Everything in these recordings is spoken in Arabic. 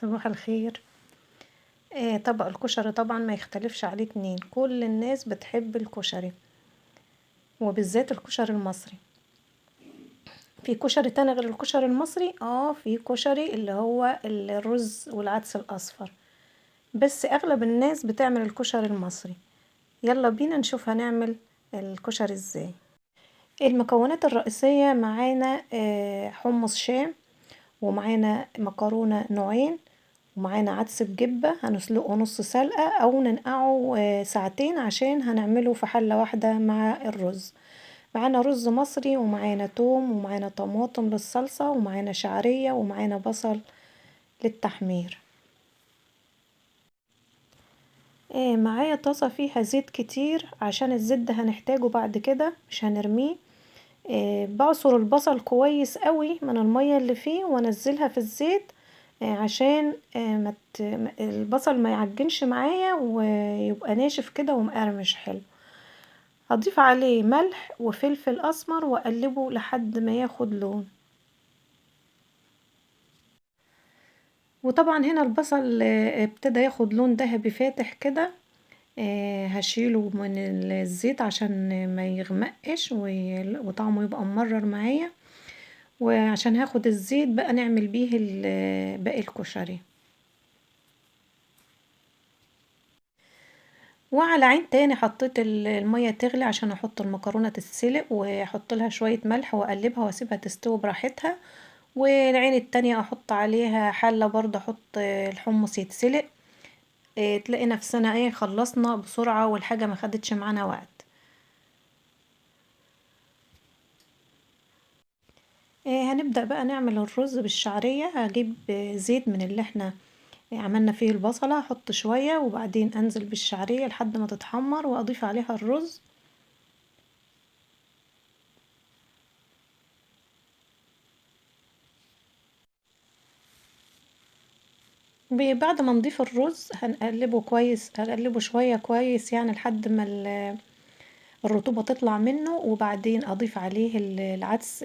صباح الخير. طبق الكشري طبعا ما يختلفش عليه اتنين، كل الناس بتحب الكشري وبالذات الكشري المصري. في كشري تاني غير الكشري المصري، في كشري اللي هو الرز والعدس الاصفر، بس اغلب الناس بتعمل الكشري المصري. يلا بينا نشوف هنعمل الكشري ازاي. المكونات الرئيسية معانا حمص شام، ومعانا مكرونة نوعين، ومعانا عدس بجبة هنسلقه نص سلقة او ننقعه ساعتين عشان هنعمله في حلة واحدة مع الرز. معانا رز مصري، ومعانا توم، ومعانا طماطم للصلصة، ومعانا شعرية، ومعانا بصل للتحمير. معايا طاسة فيها زيت كتير عشان الزيت ده هنحتاجه بعد كده مش هنرميه. بعصر البصل كويس قوي من المية اللي فيه وانزلها في الزيت، عشان البصل ما يعجنش معايا ويبقى ناشف كده ومقرمش حلو. هضيف عليه ملح وفلفل اسمر واقلبه لحد ما ياخد لون. وطبعا هنا البصل ابتدى ياخد لون ذهبي فاتح كده. هشيله من الزيت عشان ما يغمقش وطعمه يبقى ممرر معايا، وعشان هاخد الزيت بقى نعمل بيه باقي الكشري. وعلى عين تاني حطيت المية تغلي عشان احط المكرونة تتسلق، واحط لها شوية ملح واقلبها واسيبها تستوي براحتها. والعين التانية احط عليها حلة برضه احط الحمص يتسلق. تلاقي نفسنا خلصنا بسرعة والحاجة ما خدتش معانا وقت. هنبدأ بقى نعمل الرز بالشعرية. هجيب زيت من اللي احنا عملنا فيه البصلة، احط شوية وبعدين انزل بالشعرية لحد ما تتحمر واضيف عليها الرز. بعد ما نضيف الرز هنقلبه كويس، هقلبه شوية كويس يعني لحد ما الرطوبة تطلع منه، وبعدين اضيف عليه العدس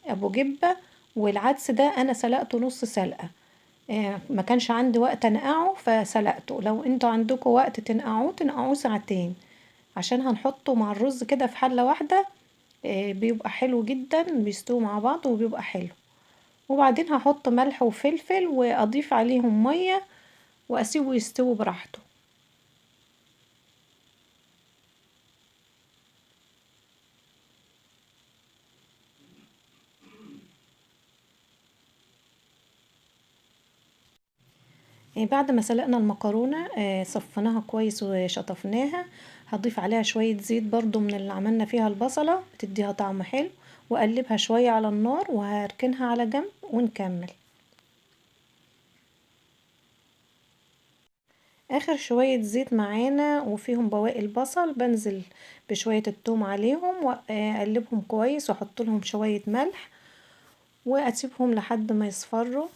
ابو جبة. والعدس ده انا سلقته نص سلقة، ما كانش عندي وقت انقعه فسلقته. لو انتوا عندكم وقت تنقعوه ساعتين عشان هنحطه مع الرز كده في حلة واحدة. بيبقى حلو جدا، بيستوي مع بعض وبيبقى حلو. وبعدين هحط ملح وفلفل واضيف عليهم مية واسيبه يستوي براحته. بعد ما سلقنا المكرونة صفيناها كويس وشطفناها. هضيف عليها شوية زيت برضو من اللي عملنا فيها البصلة بتديها طعم حلو، واقلبها شوية على النار وهركنها على جنب ونكمل. اخر شوية زيت معانا وفيهم بواقي البصل بنزل بشوية التوم عليهم واقلبهم كويس واحط لهم شوية ملح واسيبهم لحد ما يصفروا.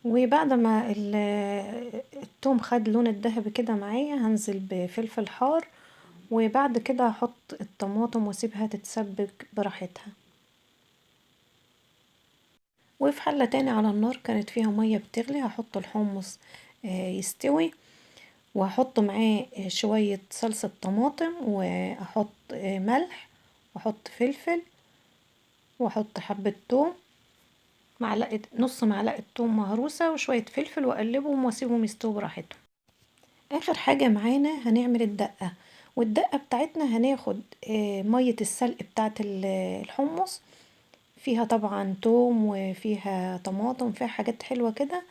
وبعد ما التوم خد لون الذهبي كده معايا هنزل بفلفل حار، وبعد كده هحط الطماطم واسيبها تتسبك براحتها. وفي حلة تاني على النار كانت فيها مية بتغلي هحط الحمص يستوي، وهحط معاه شوية صلصة طماطم، واحط ملح، واحط فلفل، واحط حبة توم، نص معلقة توم مهروسة وشوية فلفل، واقلبهم واسيبهم يستووا براحتهم. اخر حاجة معانا هنعمل الدقة. والدقة بتاعتنا هناخد مية السلق بتاعت الحمص، فيها طبعا توم وفيها طماطم فيها حاجات حلوة كده،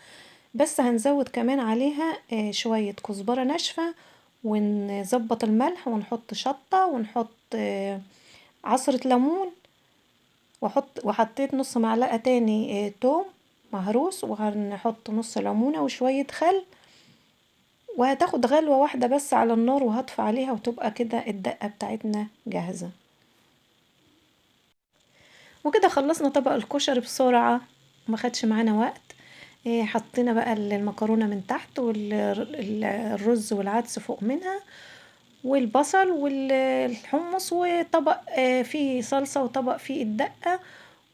بس هنزود كمان عليها شوية كزبرة ناشفة، ونظبط الملح ونحط شطة ونحط عصرة ليمون، وحطيت نص معلقة تاني توم مهروس، وهنحط نص ليمونة وشوية خل، وهتاخد غلوة واحدة بس على النار وهطفي عليها وتبقى كده الدقة بتاعتنا جاهزة. وكده خلصنا طبق الكشري بسرعة، ما خدش معانا وقت. حطينا بقى المكرونة من تحت والرز والعدس فوق منها، والبصل والحمص، وطبق فيه صلصة وطبق فيه الدقة،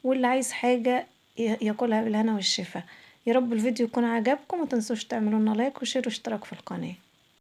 واللي عايز حاجة ياكلها بالهنا والشفا. يا رب الفيديو يكون عجبكم، متنسوش تعملوا لنا لايك وشير واشتراك في القناة.